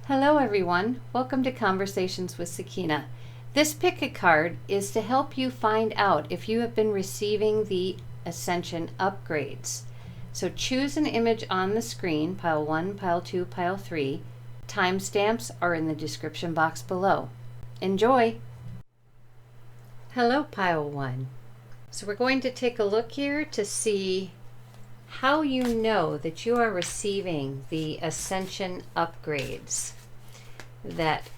Hello everyone, welcome to Conversations with Sakina. This pick a card is to help you find out if you have been receiving the Ascension upgrades. So choose an image on the screen, pile 1, pile 2, pile 3. Timestamps are in the description box below. Enjoy! Hello pile 1. So we're going to take a look here to see how you know that you are receiving the Ascension upgrades that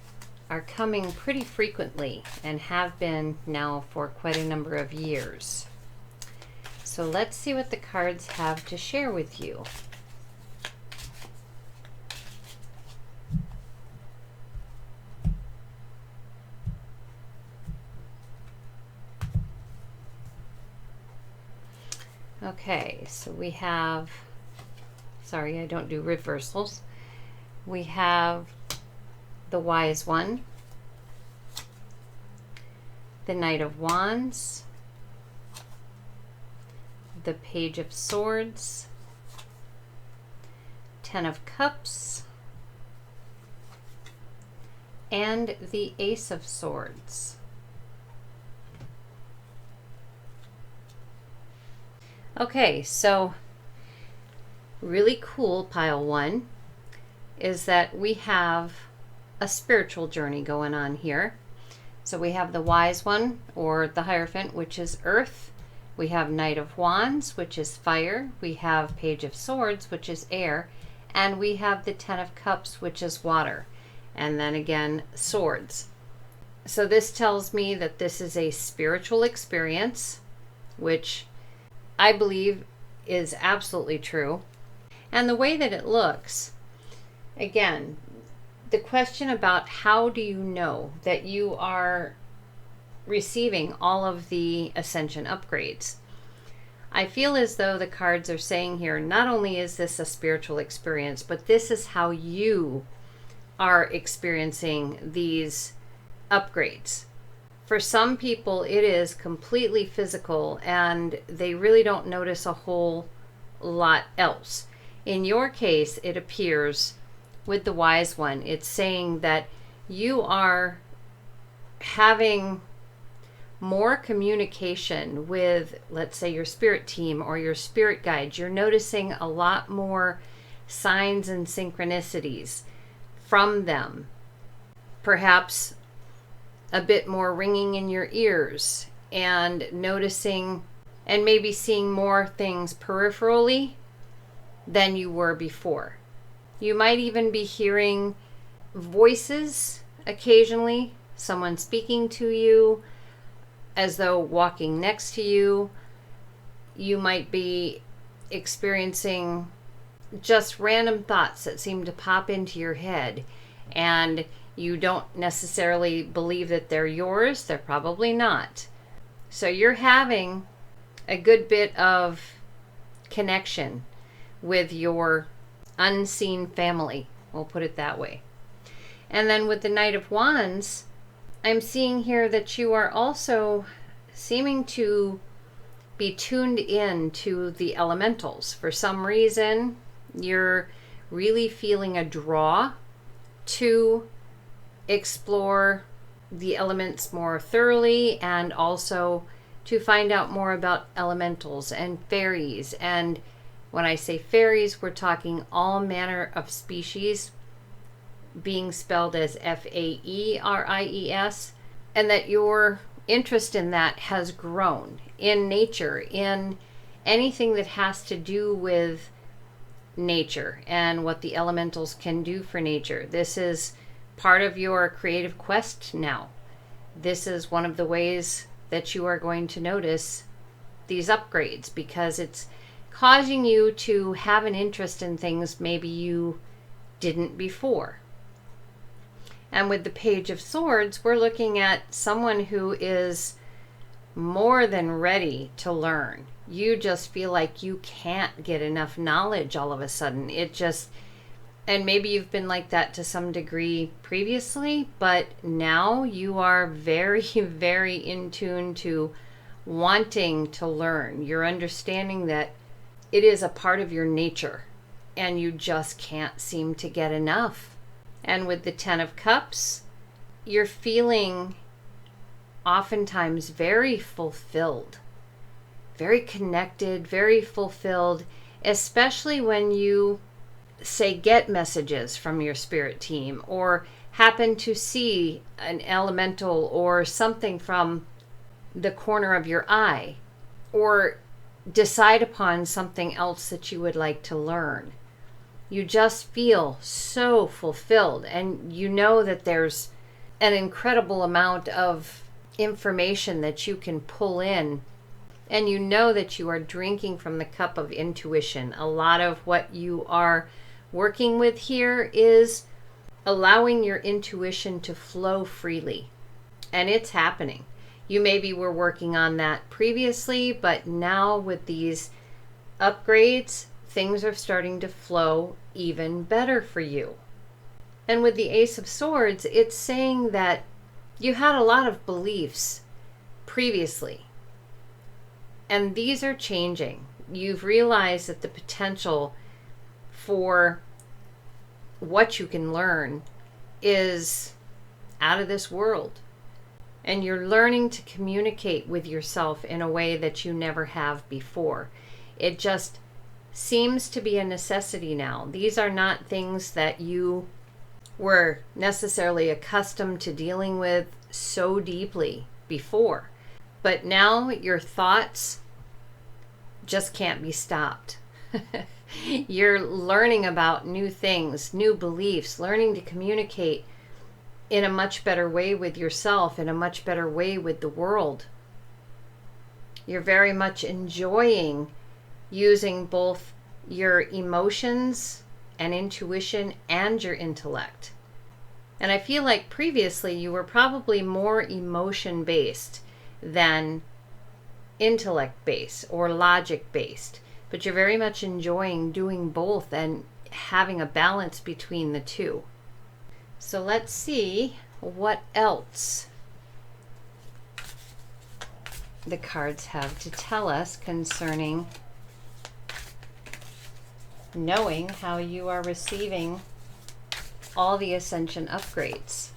are coming pretty frequently and have been now for quite a number of years. So let's see what the cards have to share with you. Okay, so we have, sorry, I don't do reversals. We have the Wise One, the Knight of Wands, the Page of Swords, Ten of Cups, and the Ace of Swords. Okay, so really cool, pile 1, is that we have a spiritual journey going on here. So we have the Wise One, or the Hierophant, which is earth. We have Knight of Wands, which is fire. We have Page of Swords, which is air. And we have the Ten of Cups, which is water. And then again, swords. So this tells me that this is a spiritual experience, which I believe is absolutely true. And the way that it looks, again, the question about how do you know that you are receiving all of the Ascension upgrades? I feel as though the cards are saying here, not only is this a spiritual experience, but this is how you are experiencing these upgrades. For some people, it is completely physical and they really don't notice a whole lot else. In your case, it appears with the Wise One, it's saying that you are having more communication with, let's say, your spirit team or your spirit guides. You're noticing a lot more signs and synchronicities from them. Perhaps a bit more ringing in your ears and noticing and maybe seeing more things peripherally than you were before. You might even be hearing voices occasionally, someone speaking to you as though walking next to you. You might be experiencing just random thoughts that seem to pop into your head, and you don't necessarily believe that they're yours. They're probably not. So you're having a good bit of connection with your unseen family. We'll put it that way. And then with the Knight of Wands, I'm seeing here that you are also seeming to be tuned in to the elementals. For some reason, you're really feeling a draw to explore the elements more thoroughly, and also to find out more about elementals and fairies. And when I say fairies, we're talking all manner of species, being spelled as Faeries, and that your interest in that has grown in nature, in anything that has to do with nature and what the elementals can do for nature. This is part of your creative quest now. This is one of the ways that you are going to notice these upgrades, because it's causing you to have an interest in things maybe you didn't before. And with the Page of Swords, we're looking at someone who is more than ready to learn. You just feel like you can't get enough knowledge all of a sudden. And maybe you've been like that to some degree previously, but now you are very, very in tune to wanting to learn. You're understanding that it is a part of your nature and you just can't seem to get enough. And with the Ten of Cups, you're feeling oftentimes very fulfilled, very connected, very fulfilled, especially when you, say, get messages from your spirit team or happen to see an elemental or something from the corner of your eye, or decide upon something else that you would like to learn. You just feel so fulfilled, and you know that there's an incredible amount of information that you can pull in, and you know that you are drinking from the cup of intuition. A lot of what you are working with here is allowing your intuition to flow freely, and it's happening. You maybe were working on that previously, but now with these upgrades, things are starting to flow even better for you. And with the Ace of Swords, it's saying that you had a lot of beliefs previously, and these are changing. You've realized that the potential for what you can learn is out of this world. And you're learning to communicate with yourself in a way that you never have before. It just seems to be a necessity now. These are not things that you were necessarily accustomed to dealing with so deeply before. But now your thoughts just can't be stopped. You're learning about new things, new beliefs, learning to communicate in a much better way with yourself, in a much better way with the world. You're very much enjoying using both your emotions and intuition and your intellect. And I feel like previously you were probably more emotion-based than intellect-based or logic-based. But you're very much enjoying doing both and having a balance between the two. So let's see what else the cards have to tell us concerning knowing how you are receiving all the Ascension upgrades.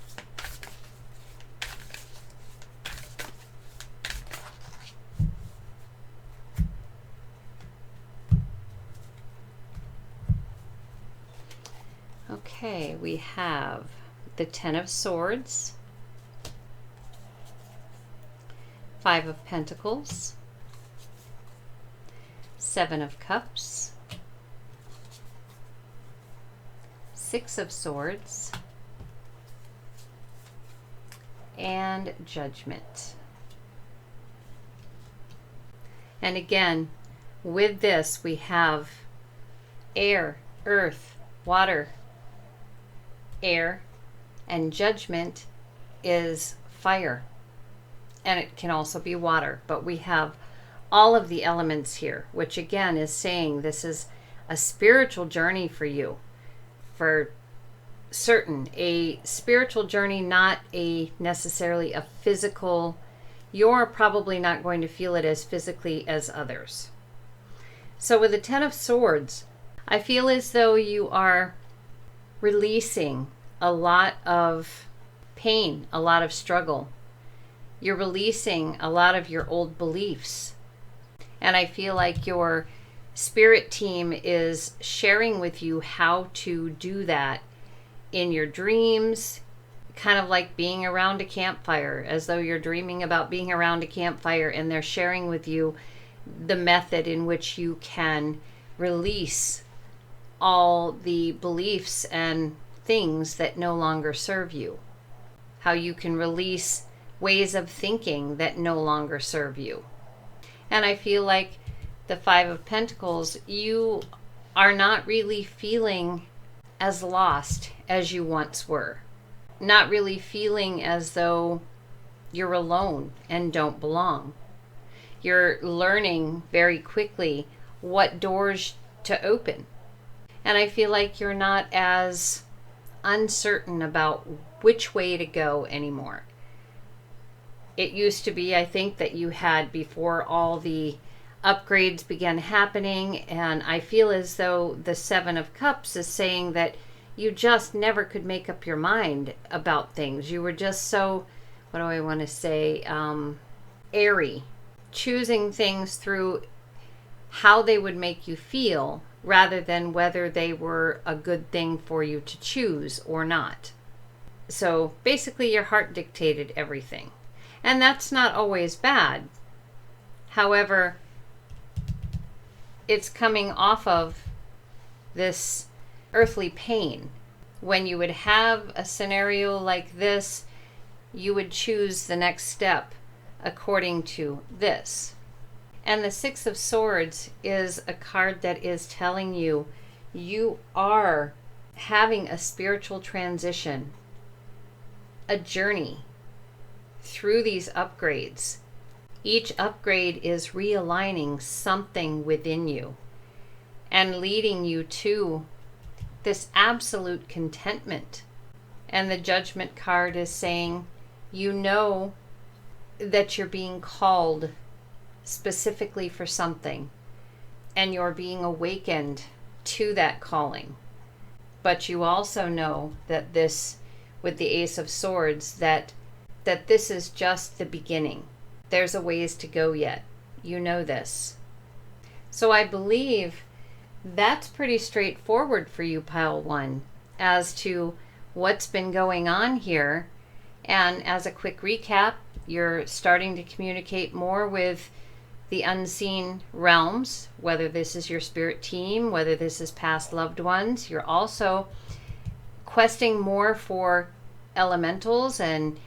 Okay, we have the Ten of Swords, Five of Pentacles, Seven of Cups, Six of Swords, and Judgment. And again, with this we have air, earth, water, air, and Judgment is fire, and it can also be water, but we have all of the elements here, which again is saying this is a spiritual journey for you, for certain, a spiritual journey, not a necessarily a physical. You're probably not going to feel it as physically as others. So with the Ten of Swords, I feel as though you are releasing a lot of pain, a lot of struggle. You're releasing a lot of your old beliefs. And I feel like your spirit team is sharing with you how to do that in your dreams, kind of like being around a campfire, as though you're dreaming about being around a campfire, and they're sharing with you the method in which you can release all the beliefs and things that no longer serve you. How you can release ways of thinking that no longer serve you. And I feel like the Five of Pentacles, you are not really feeling as lost as you once were. Not really feeling as though you're alone and don't belong. You're learning very quickly what doors to open. And I feel like you're not as uncertain about which way to go anymore. It used to be, I think, that you had before all the upgrades began happening, and I feel as though the Seven of Cups is saying that you just never could make up your mind about things. You were just so, what do I want to say, airy, choosing things through how they would make you feel rather than whether they were a good thing for you to choose or not. So basically your heart dictated everything. And that's not always bad. However, it's coming off of this earthly pain. When you would have a scenario like this, you would choose the next step according to this. And the Six of Swords is a card that is telling you you are having a spiritual transition, a journey through these upgrades. Each upgrade is realigning something within you and leading you to this absolute contentment. And the Judgment card is saying, you know that you're being called specifically for something, and you're being awakened to that calling. But you also know that this, with the Ace of Swords, that this is just the beginning. There's a ways to go yet. You know this. So I believe that's pretty straightforward for you, Pile 1, as to what's been going on here. And as a quick recap, you're starting to communicate more with the unseen realms, whether this is your spirit team, whether this is past loved ones. You're also questing more for elementals and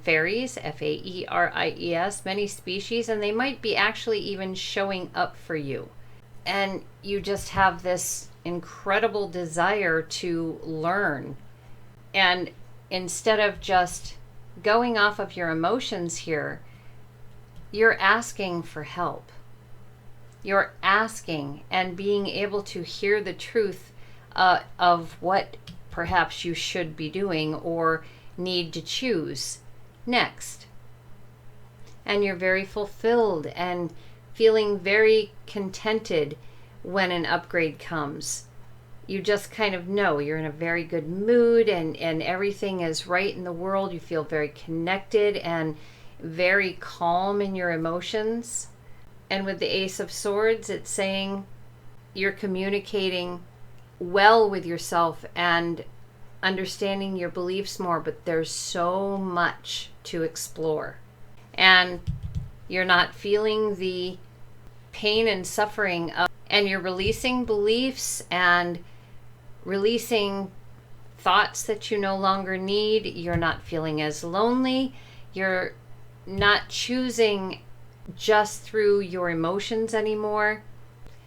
fairies, F-A-E-R-I-E-S, many species, and they might be actually even showing up for you. And you just have this incredible desire to learn. And instead of just going off of your emotions here, you're asking for help. You're asking and being able to hear the truth of what perhaps you should be doing or need to choose next. And you're very fulfilled and feeling very contented when an upgrade comes. You just kind of know you're in a very good mood and everything is right in the world. You feel very connected and very calm in your emotions. And with the Ace of Swords, it's saying you're communicating well with yourself and understanding your beliefs more, but there's so much to explore. And you're not feeling the pain and suffering of, and you're releasing beliefs and releasing thoughts that you no longer need. You're not feeling as lonely. You're not choosing just through your emotions anymore.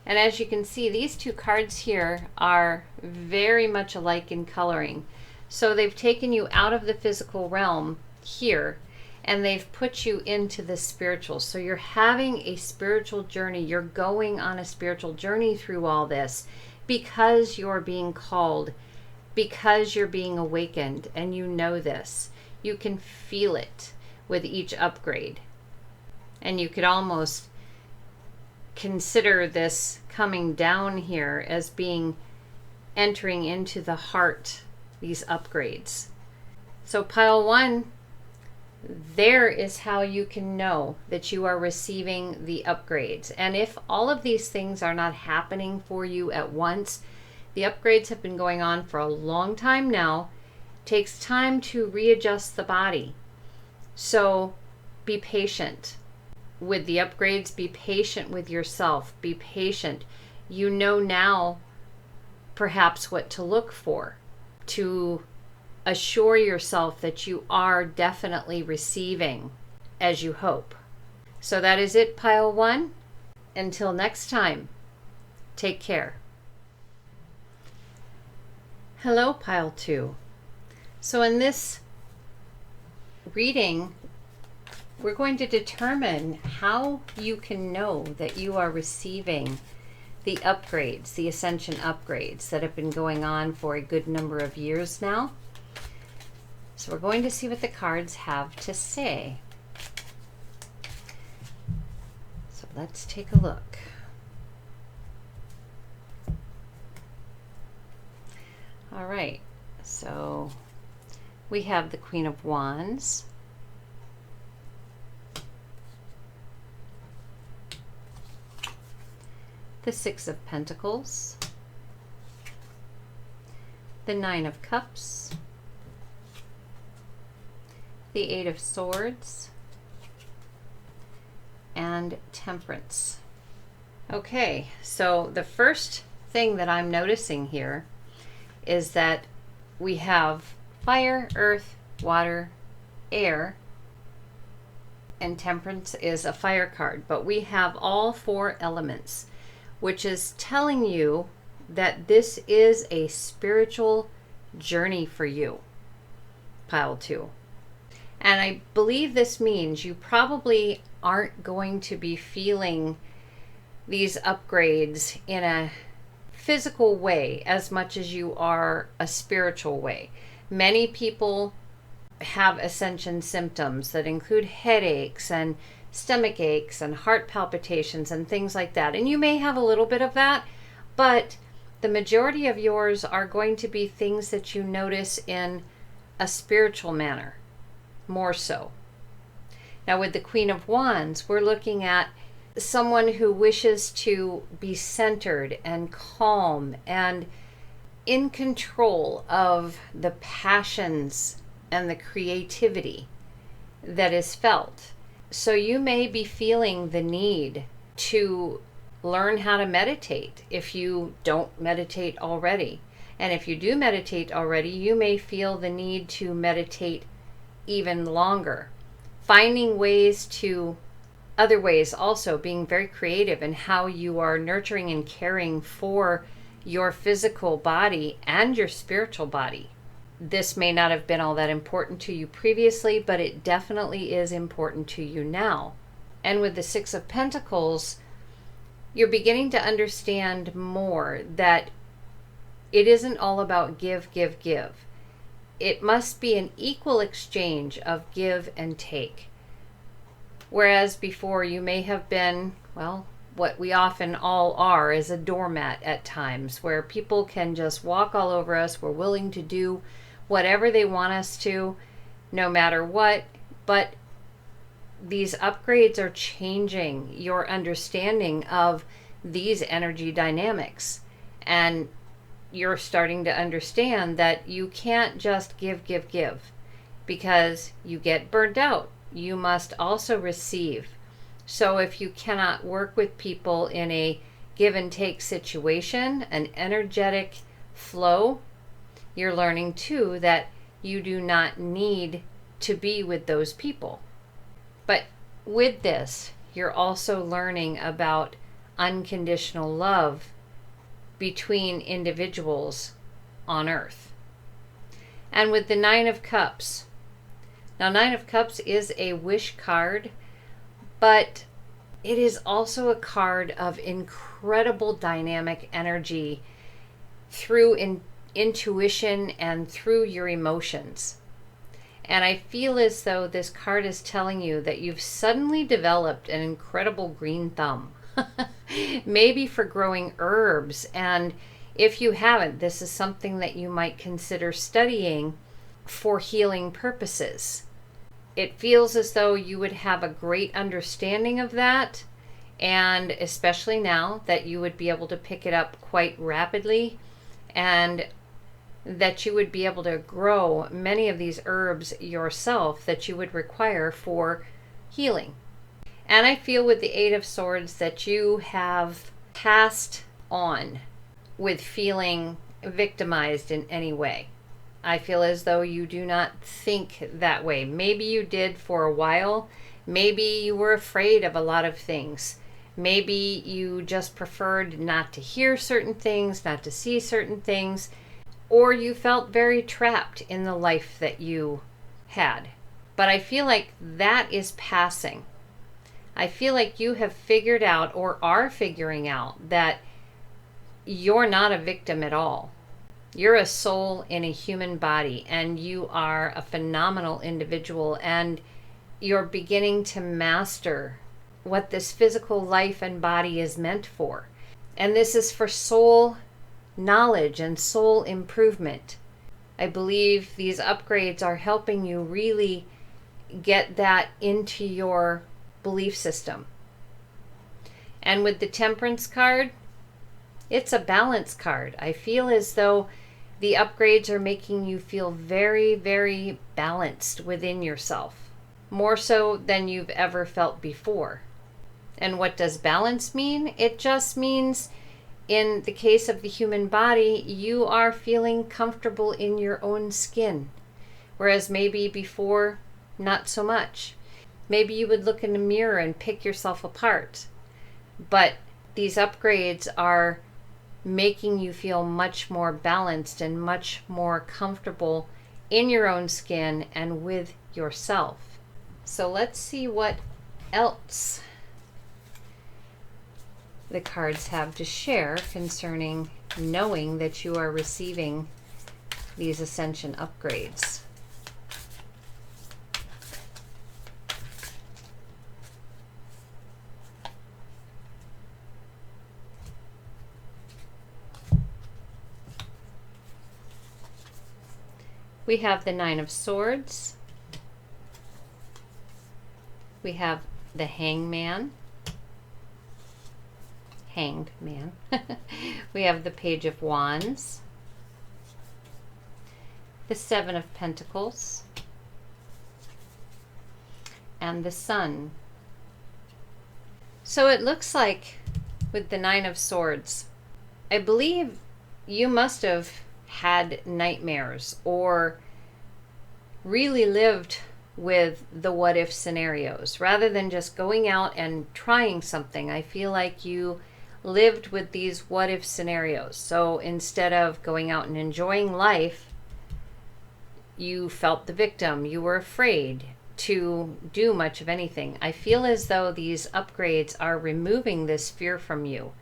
And as you can see, these two cards here are very much alike in coloring. So they've taken you out of the physical realm here, and they've put you into the spiritual. So you're having a spiritual journey. You're going on a spiritual journey through all this because you're being called, because you're being awakened, and you know this. You can feel it with each upgrade. And you could almost consider this coming down here as being entering into the heart, these upgrades. So Pile 1, there is how you can know that you are receiving the upgrades. And if all of these things are not happening for you at once, the upgrades have been going on for a long time now. It takes time to readjust the body. So be patient with the upgrades. Be patient with yourself. Be patient. You know now perhaps what to look for to assure yourself that you are definitely receiving as you hope. So that is it, Pile 1. Until next time, take care. Hello, Pile 2. So in this reading, we're going to determine how you can know that you are receiving the upgrades, the Ascension upgrades that have been going on for a good number of years now. So we're going to see what the cards have to say. So let's take a look. All right, so we have the Queen of Wands, the Six of Pentacles, the Nine of Cups, the Eight of Swords, and Temperance. Okay, so the first thing that I'm noticing here is that we have fire, earth, water, air, and Temperance is a fire card, but we have all four elements, which is telling you that this is a spiritual journey for you, pile 2. And I believe this means you probably aren't going to be feeling these upgrades in a physical way as much as you are a spiritual way. Many people have ascension symptoms that include headaches and stomach aches and heart palpitations and things like that. And you may have a little bit of that, but the majority of yours are going to be things that you notice in a spiritual manner, more so. Now with the Queen of Wands, we're looking at someone who wishes to be centered and calm and in control of the passions and the creativity that is felt. So you may be feeling the need to learn how to meditate if you don't meditate already. And if you do meditate already, you may feel the need to meditate even longer. Finding ways to, other ways also, being very creative in how you are nurturing and caring for your physical body and your spiritual body. This may not have been all that important to you previously, but it definitely is important to you now. And with the Six of Pentacles, you're beginning to understand more that it isn't all about give, give, give. It must be an equal exchange of give and take. Whereas before you may have been, well, what we often all are is a doormat at times, where people can just walk all over us. We're willing to do whatever they want us to, no matter what. But these upgrades are changing your understanding of these energy dynamics. And you're starting to understand that you can't just give, give, give, because you get burnt out. You must also receive. So if you cannot work with people in a give and take situation, an energetic flow, you're learning too that you do not need to be with those people. But with this, you're also learning about unconditional love between individuals on earth. And with the Nine of Cups, now Nine of Cups is a wish card, but it is also a card of incredible dynamic energy through intuition and through your emotions. And I feel as though this card is telling you that you've suddenly developed an incredible green thumb. Maybe for growing herbs. And if you haven't, this is something that you might consider studying for healing purposes. It feels as though you would have a great understanding of that, and especially now that you would be able to pick it up quite rapidly, and that you would be able to grow many of these herbs yourself that you would require for healing. And I feel with the Eight of Swords that you have passed on with feeling victimized in any way. I feel as though you do not think that way. Maybe you did for a while. Maybe you were afraid of a lot of things. Maybe you just preferred not to hear certain things, not to see certain things, or you felt very trapped in the life that you had. But I feel like that is passing. I feel like you have figured out, or are figuring out, that you're not a victim at all. You're a soul in a human body, and you are a phenomenal individual, and you're beginning to master what this physical life and body is meant for. And this is for soul knowledge and soul improvement. I believe these upgrades are helping you really get that into your belief system. And with the Temperance card, it's a balance card. I feel as though the upgrades are making you feel very, very balanced within yourself, more so than you've ever felt before. And what does balance mean? It just means, in the case of the human body, you are feeling comfortable in your own skin, whereas maybe before, not so much. Maybe you would look in the mirror and pick yourself apart. But these upgrades are making you feel much more balanced and much more comfortable in your own skin and with yourself. So let's see what else the cards have to share concerning knowing that you are receiving these Ascension upgrades. We have the Nine of Swords. We have the Hanged Man. We have the Page of Wands. The Seven of Pentacles. And the Sun. So it looks like with the Nine of Swords, I believe you must have had nightmares or really lived with the what if scenarios rather than just going out and trying something. I feel like you lived with these what if scenarios. So instead of going out and enjoying life, you felt the victim. You were afraid to do much of anything. I feel as though these upgrades are removing this fear from you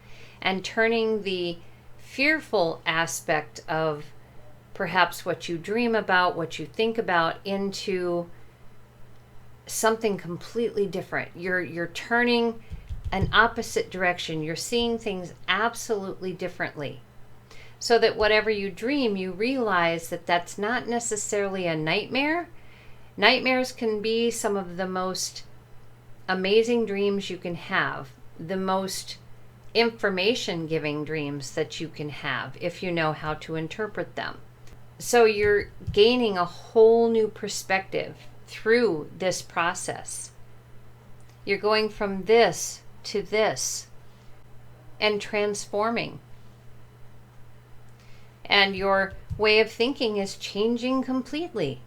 and turning the fearful aspect of perhaps what you dream about, what you think about, into something completely different. You're turning an opposite direction. You're seeing things absolutely differently. So that whatever you dream, you realize that that's not necessarily a nightmare. Nightmares can be some of the most amazing dreams you can have, the most information-giving dreams that you can have if you know how to interpret them. So you're gaining a whole new perspective through this process. You're going from this to this and transforming. And your way of thinking is changing completely.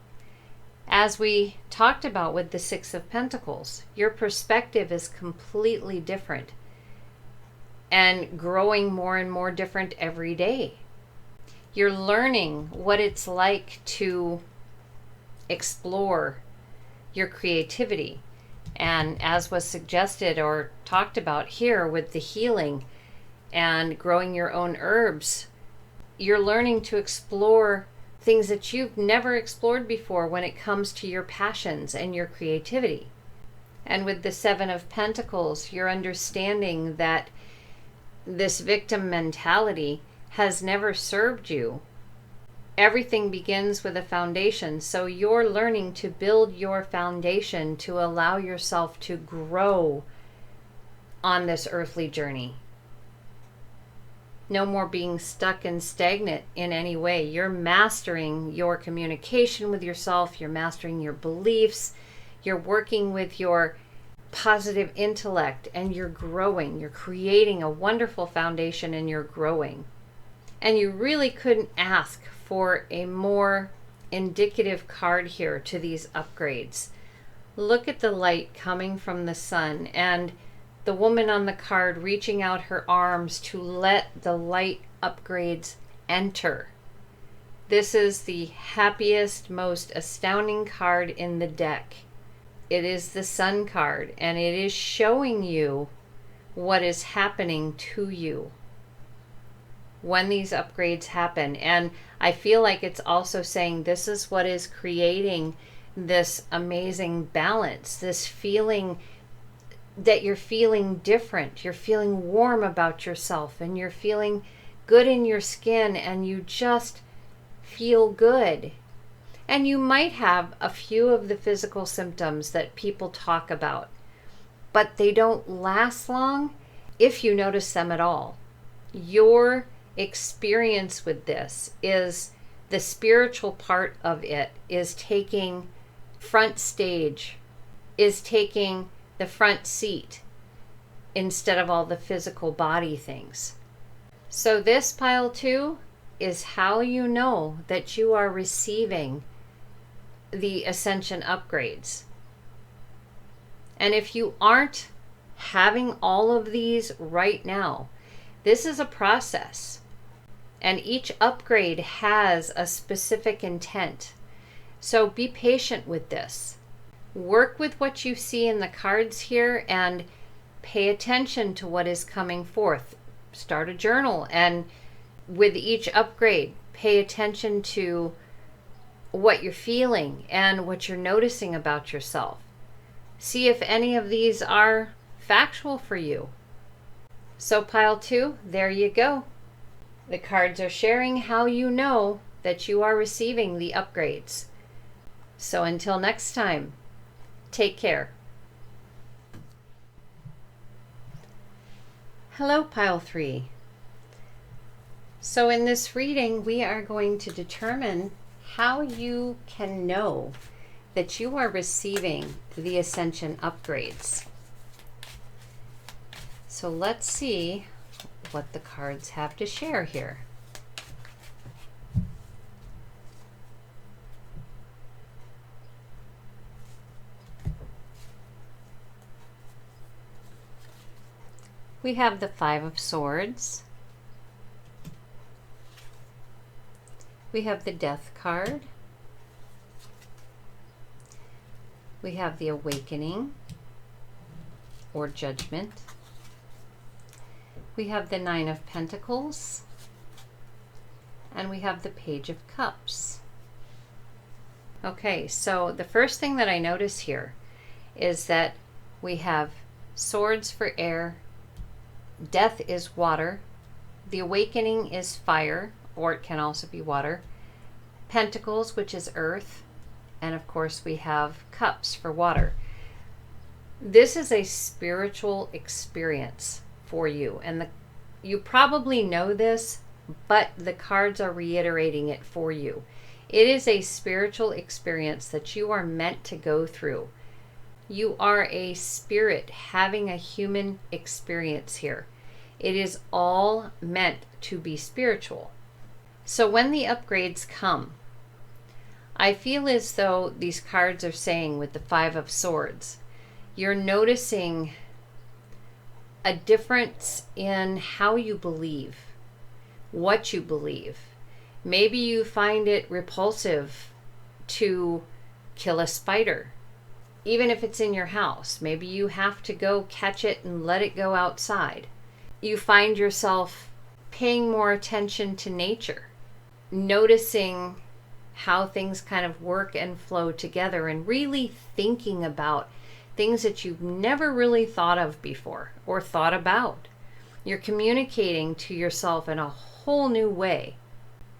As we talked about with the Six of Pentacles, your perspective is completely different and growing more and more different every day. You're learning what it's like to explore your creativity. And as was suggested or talked about here with the healing and growing your own herbs, you're learning to explore things that you've never explored before when it comes to your passions and your creativity. And with the Seven of Pentacles, you're understanding that this victim mentality has never served you. Everything begins with a foundation, so you're learning to build your foundation to allow yourself to grow on this earthly journey. No more being stuck and stagnant in any way. You're mastering your communication with yourself. You're mastering your beliefs. You're working with your positive intellect, and you're growing. You're creating a wonderful foundation, and you're growing. And you really couldn't ask for a more indicative card here to these upgrades. Look at the light coming from the sun and the woman on the card reaching out her arms to let the light upgrades enter. This is the happiest, most astounding card in the deck. It is the Sun card, and it is showing you what is happening to you when these upgrades happen. And I feel like it's also saying this is what is creating this amazing balance, this feeling that you're feeling different, you're feeling warm about yourself, and you're feeling good in your skin and you just feel good. And you might have a few of the physical symptoms that people talk about, but they don't last long if you notice them at all. Your experience with this is the spiritual part of it is taking front stage, is taking the front seat instead of all the physical body things. So this pile 2 is how you know that you are receiving the Ascension upgrades. And if you aren't having all of these right now, this is a process. And each upgrade has a specific intent. So be patient with this. Work with what you see in the cards here and pay attention to what is coming forth. Start a journal, and with each upgrade, pay attention to what you're feeling and what you're noticing about yourself. See if any of these are factual for you. So pile 2, there you go. The cards are sharing how you know that you are receiving the upgrades. So until next time, take care. Hello, pile 3. So in this reading, we are going to determine how you can know that you are receiving the Ascension upgrades. So let's see what the cards have to share here. We have the 5 of Swords. We have the Death card. We have the Awakening or Judgment. We have the 9 of Pentacles. And we have the Page of Cups. Okay, so the first thing that I notice here is that we have Swords for air, Death is water, the Awakening is fire, or it can also be water, Pentacles, which is earth, and of course we have Cups for water. This is a spiritual experience for you, and you probably know this, but the cards are reiterating it for you. It is a spiritual experience that you are meant to go through. You are a spirit having a human experience here. It is all meant to be spiritual. So when the upgrades come, I feel as though these cards are saying with the 5 of Swords, you're noticing a difference in how you believe, what you believe. Maybe you find it repulsive to kill a spider, even if it's in your house. Maybe you have to go catch it and let it go outside. You find yourself paying more attention to nature, noticing how things kind of work and flow together, and really thinking about things that you've never really thought of before or thought about. You're communicating to yourself in a whole new way.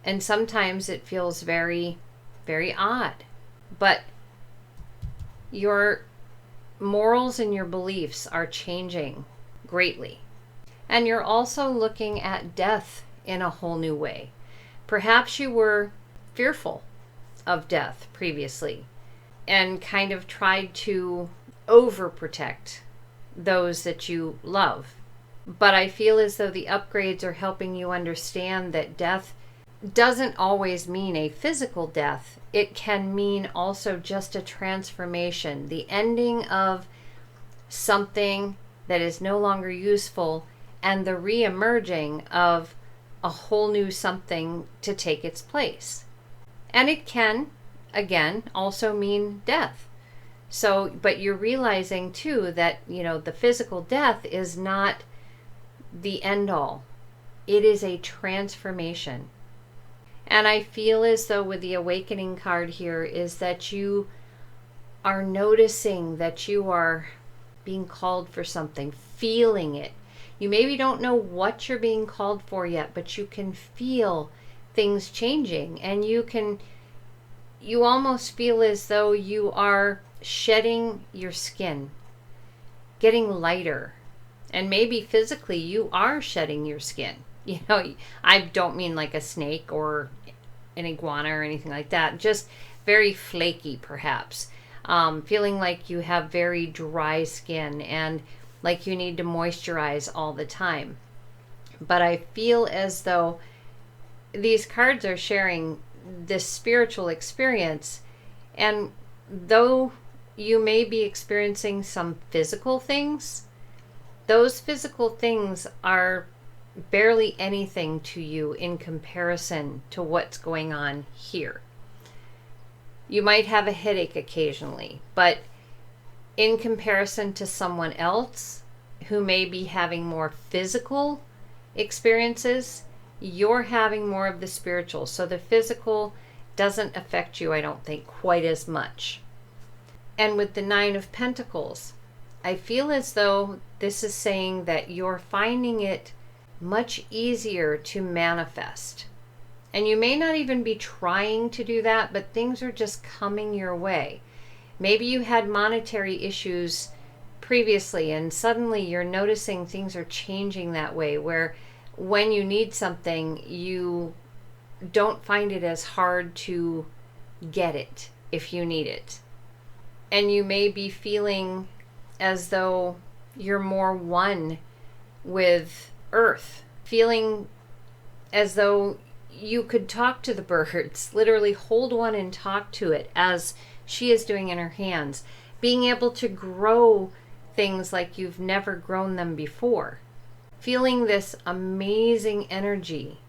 And sometimes it feels very, very odd. But your morals and your beliefs are changing greatly. And you're also looking at death in a whole new way. Perhaps you were fearful of death previously and kind of tried to overprotect those that you love. But I feel as though the upgrades are helping you understand that death doesn't always mean a physical death. It can mean also just a transformation, the ending of something that is no longer useful and the re-emerging of a whole new something to take its place. And it can, again, also mean death. So, but you're realizing too that, the physical death is not the end all. It is a transformation. And I feel as though with the Awakening card here is that you are noticing that you are being called for something, feeling it. You maybe don't know what you're being called for yet, but you can feel things changing, and you almost feel as though you are shedding your skin, getting lighter, and maybe physically you are shedding your skin. You know, I don't mean like a snake or an iguana or anything like that, just very flaky perhaps. Feeling like you have very dry skin and like you need to moisturize all the time. But I feel as though these cards are sharing this spiritual experience, and though you may be experiencing some physical things, those physical things are barely anything to you in comparison to what's going on here. You might have a headache occasionally, but in comparison to someone else who may be having more physical experiences, you're having more of the spiritual. So the physical doesn't affect you, I don't think, quite as much. And with the Nine of Pentacles, I feel as though this is saying that you're finding it much easier to manifest. And you may not even be trying to do that, but things are just coming your way. Maybe you had monetary issues previously, and suddenly you're noticing things are changing that way, where when you need something, you don't find it as hard to get it if you need it. And you may be feeling as though you're more one with Earth, feeling as though you could talk to the birds, literally hold one and talk to it as she is doing in her hands, being able to grow things like you've never grown them before, feeling this amazing energy,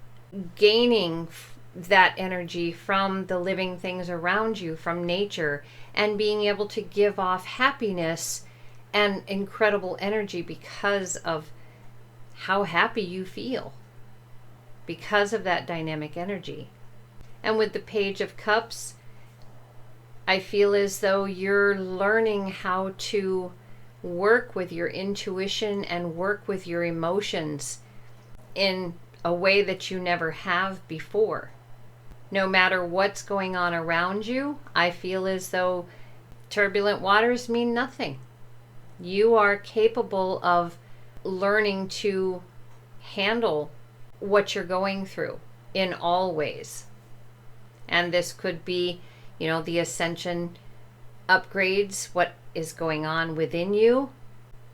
gaining that energy from the living things around you, from nature, and being able to give off happiness and incredible energy because of how happy you feel, because of that dynamic energy. And with the Page of Cups, I feel as though you're learning how to work with your intuition and work with your emotions in a way that you never have before. No matter what's going on around you, I feel as though turbulent waters mean nothing. You are capable of learning to handle what you're going through in all ways. And this could be, the Ascension upgrades, what is going on within you.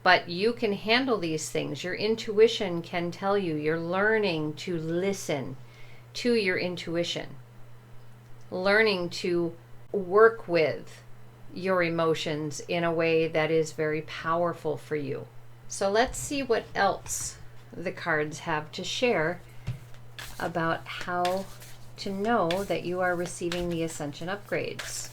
But you can handle these things. Your intuition can tell you. You're learning to listen to your intuition. Learning to work with your emotions in a way that is very powerful for you. So let's see what else the cards have to share about how to know that you are receiving the Ascension upgrades.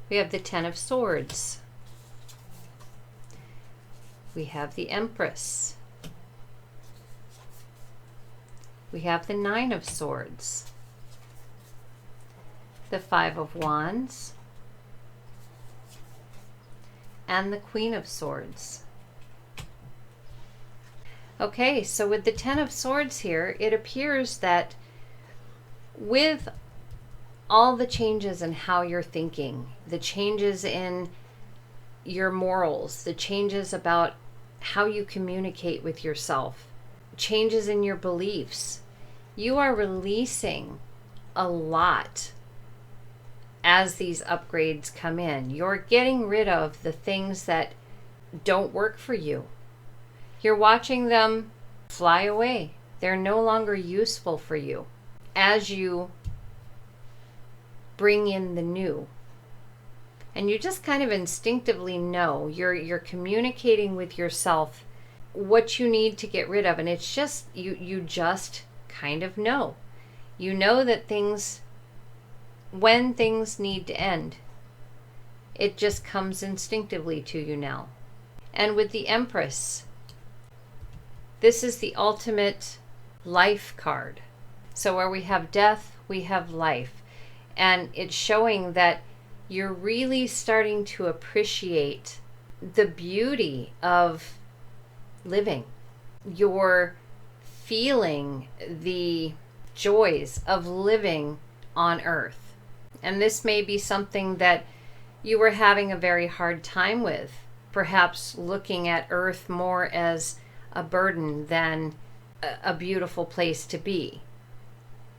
We have the Ten of Swords. We have the Empress. We have the Nine of Swords. The Five of Wands. And the Queen of Swords. Okay, so with the Ten of Swords here, it appears that with all the changes in how you're thinking, the changes in your morals, the changes about how you communicate with yourself, changes in your beliefs, you are releasing a lot as these upgrades come in. You're getting rid of the things that don't work for you. You're watching them fly away. They're no longer useful for you as you bring in the new. And you just kind of instinctively know, you're communicating with yourself what you need to get rid of, and it's just you just kind of know. You know that when things need to end, it just comes instinctively to you now. And with the Empress, This is the ultimate life card. So where we have death, we have life. And it's showing that you're really starting to appreciate the beauty of living. You're feeling the joys of living on earth. And this may be something that you were having a very hard time with, perhaps looking at earth more as a burden than a beautiful place to be.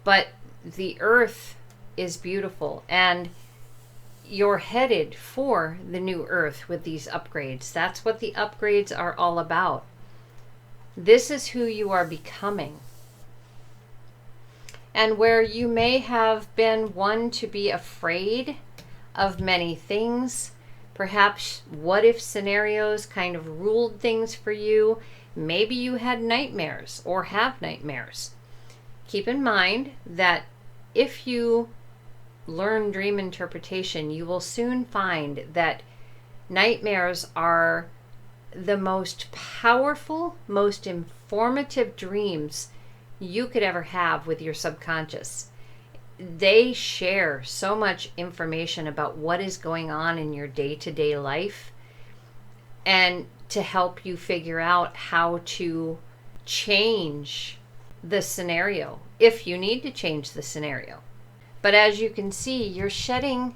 But the earth is beautiful, and you're headed for the new earth with these upgrades. That's what the upgrades are all about. This is who you are becoming. And where you may have been one to be afraid of many things, perhaps what if scenarios kind of ruled things for you. Maybe you had nightmares or have nightmares. Keep in mind that if you learn dream interpretation, you will soon find that nightmares are the most powerful, most informative dreams you could ever have with your subconscious. They share so much information about what is going on in your day-to-day life, and to help you figure out how to change the scenario, if you need to change the scenario. But as you can see, you're shedding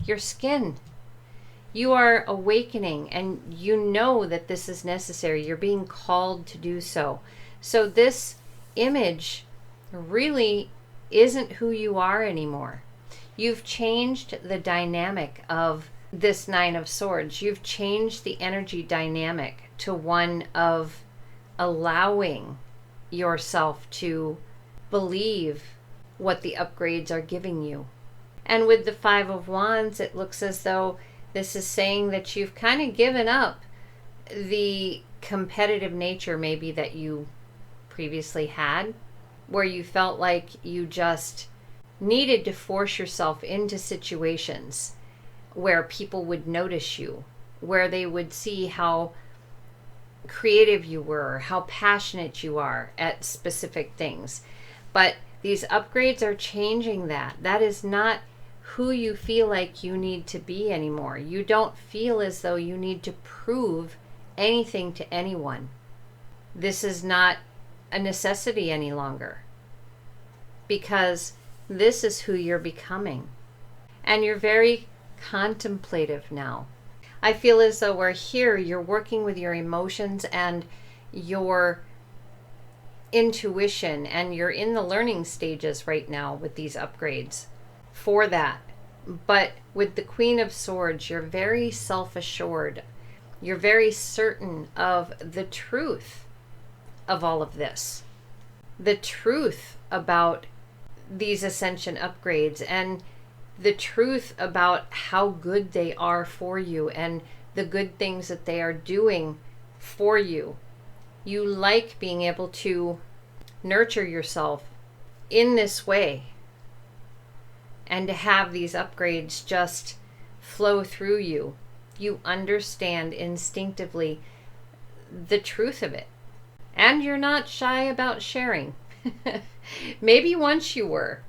your skin. You are awakening, and you know that this is necessary. You're being called to do so. So this image really isn't who you are anymore. You've changed the dynamic of this Nine of Swords. You've changed the energy dynamic to one of allowing yourself to believe what the upgrades are giving you. And with the Five of Wands, it looks as though this is saying that you've kind of given up the competitive nature maybe that you previously had, where you felt like you just needed to force yourself into situations where people would notice you, where they would see how creative you were, how passionate you are at specific things. But these upgrades are changing that. That is not who you feel like you need to be anymore. You don't feel as though you need to prove anything to anyone. This is not a necessity any longer, because this is who you're becoming. And you're very contemplative now. I feel as though we're here, you're working with your emotions and your intuition, and you're in the learning stages right now with these upgrades for that. But with the Queen of Swords, you're very self-assured. You're very certain of the truth of all of this. The truth about these Ascension upgrades, and the truth about how good they are for you and the good things that they are doing for you. You like being able to nurture yourself in this way, and to have these upgrades just flow through you. You understand instinctively the truth of it, and you're not shy about sharing. Maybe once you were,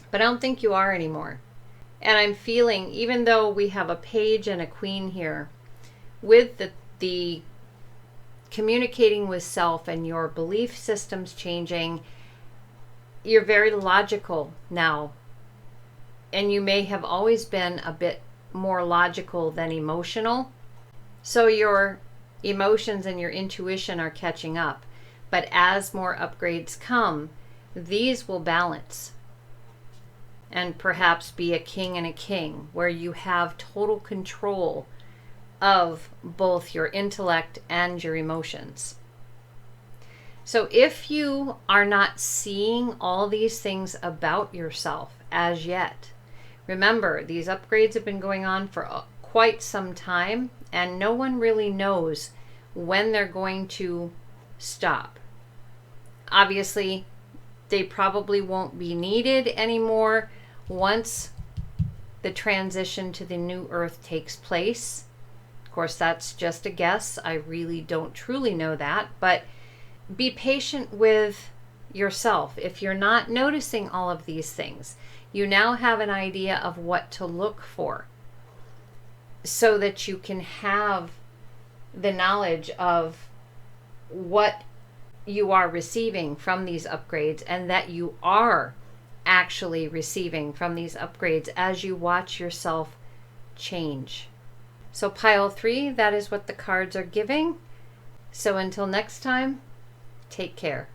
but I don't think you are anymore. And I'm feeling, even though we have a page and a queen here, with the communicating with self and your belief systems changing, you're very logical now. And you may have always been a bit more logical than emotional. So your emotions and your intuition are catching up. But as more upgrades come, these will balance. And perhaps be a king and a king, where you have total control of both your intellect and your emotions. So if you are not seeing all these things about yourself as yet, remember, these upgrades have been going on for quite some time, and no one really knows when they're going to stop. Obviously, they probably won't be needed anymore once the transition to the new earth takes place. Of course, that's just a guess. I really don't truly know that, but be patient with yourself. If you're not noticing all of these things, you now have an idea of what to look for so that you can have the knowledge of what you are receiving from these upgrades, and that you are actually receiving from these upgrades as you watch yourself change. So pile 3, that is what the cards are giving. So until next time, take care.